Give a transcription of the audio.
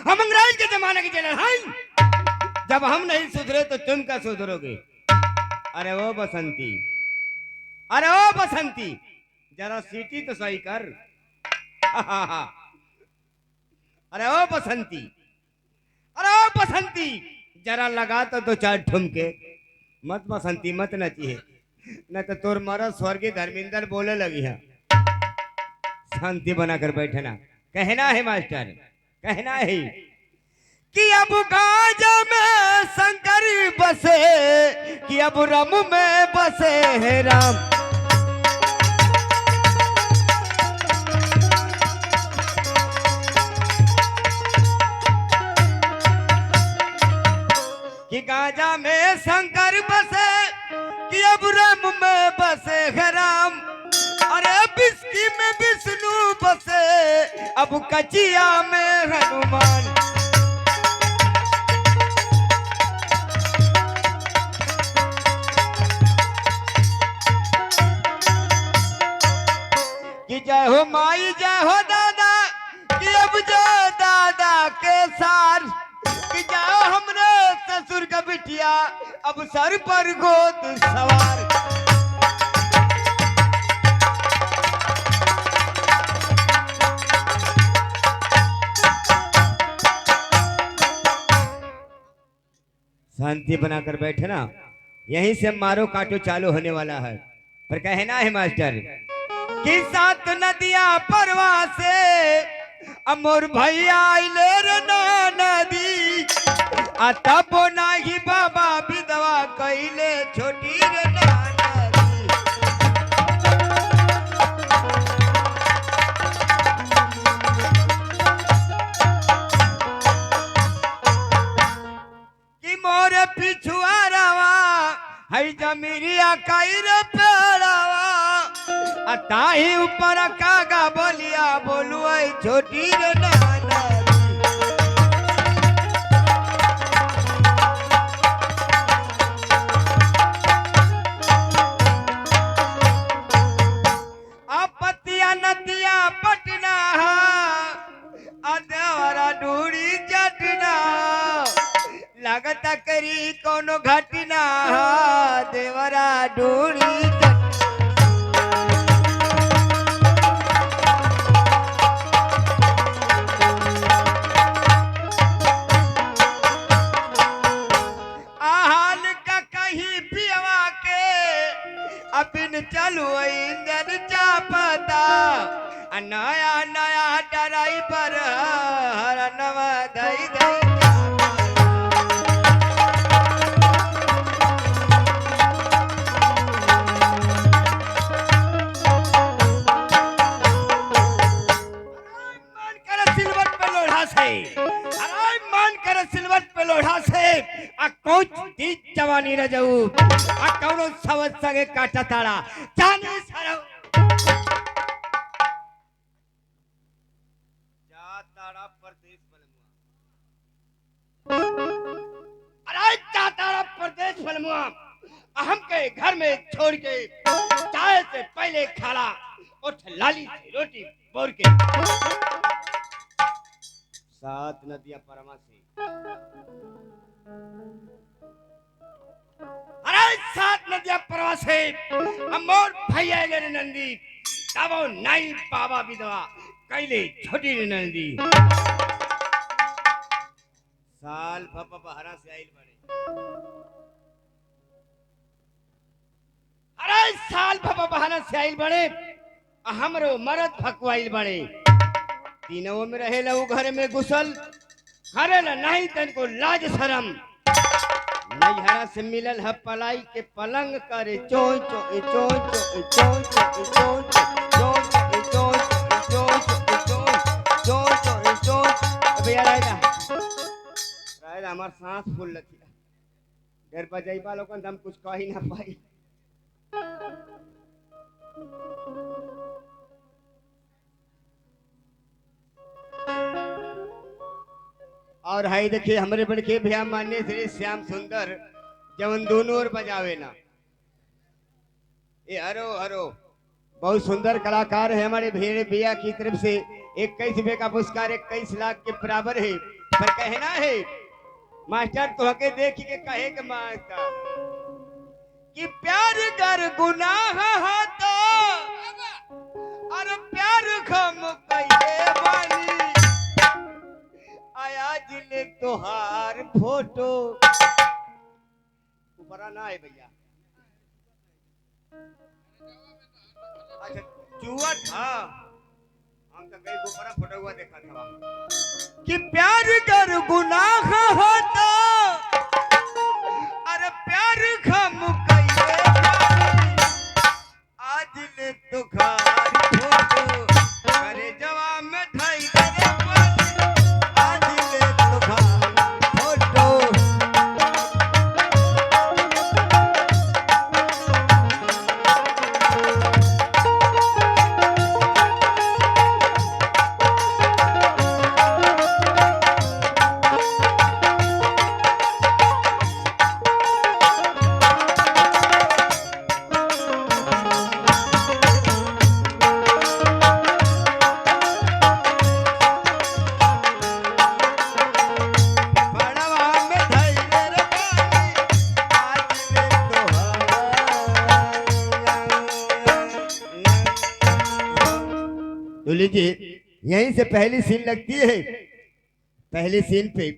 हम अंग्रेज के जमाने के जेलर हैं। जब हम नहीं सुधरे तो तुम क्या सुधरोगे? अरे ओ बसंती, अरे ओ बसंती, जरा सीटी तो सही कर। अरे ओ बसंती, अरे ओ बसंती, जरा लगा तो दो चार ठुमके। मत बसंती मत नचिए, न तो तोर मरा स्वर्गीय धर्मेंद्र बोले लगी है। शांति बनाकर बैठना। कहना है मास्टर, कहना है कि अब गाजा में शंकर बसे, कि अब रम में बसे है राम। कि गाजा में शंकर बसे, कि अब रम में बसे है राम। अरे बिस्की में विष्णु बसे, अब कचिया में हनुमान। कि जय हो माई जय हो दादा, कि अब जय दादा के सार। कि जय हो हमरे ससुर का बिटिया, अब सर पर गोद सवार। शांति बनाकर बैठे ना, यहीं से मारो काटो चालू होने वाला है। पर कहना है मास्टर कि सात नदियां परवा से, अमोर भैया आइले रे नदी। तब नाही बाबा विधवा कइले छोटी रे नदी। कि मोर पिछुआरावा हई जमीरिया कइर पेड़ावा। ताही ऊपर कागा बोलिया बोलू छोटी रे नाना। पतिया नदिया पटना, देवरा डूरी चटना। लगता करी कोनो घटना, देवरा डूरी अबिन चलू इंजन चापता। नया नया ड्राइवर हर नवा दई दई। मान कर सिलवट पे लोढ़ा से, अरे मान कर सिलवट पे लोढ़ा से। कौच दी जवानी न जाऊ, कौनो सवत संगे काटा ताड़ा जाने सरव। जा ताड़ा परदेश बलमुआ, अरे जा ताड़ा परदेश बलमुआ। हम के घर में छोड़ के चाय से पहले खाला उठ लाली से रोटी बोर के। सात नदियां परमा से, अरे सात नदियां परवा से। अमोर भैया ले नंदी, तबो नाई बाबा विधवा कैले छोटी रे नंदी। साल भप बहरा से आइल बने, अरे साल भप बहरा से आइल बने। हमरो मरद भकवाइल बने। तीनों में रहे लहू घर में घुसल, करे ला नहीं तन को लाज शरम। नैहरा से मिलल है पलाई के पलंग करे चोय चोय चोय चोय चोय चोय चोय चोय चोय चोय चोय चोय। भैया रायदा हमार सांस फूल लथिया। घर पर जाइबा लोगन हम कुछ कह ही ना पाई। और हाई देखिए हमारे बड़के भैया मान्य श्री श्याम सुंदर जवन दोनों ओर बजावे ना। ये हरो हरो बहुत सुंदर कलाकार है हमारे भेड़ भैया की तरफ से 21 रुपए का पुरस्कार 21 लाख के बराबर है। पर कहना है मास्टर तो हके देख के कहे के मास्टर कि प्यार कर गुनाह हो तो और प्यार खम कइले बानी आया जिले तोहार फोटो ऊपरा ना है भैया। अच्छा जुआ था हम तो कहीं ऊपरा फोटो हुआ देखा था कि प्यार कर गुनाह हो तो अरे प्यार खम कइले बानी आज ले तोहार फोटो करे जवाब में ढाई करे आज ले तोहार फोटो। तो लीजिए यहीं से पहली सीन लगती है। पहली सीन पे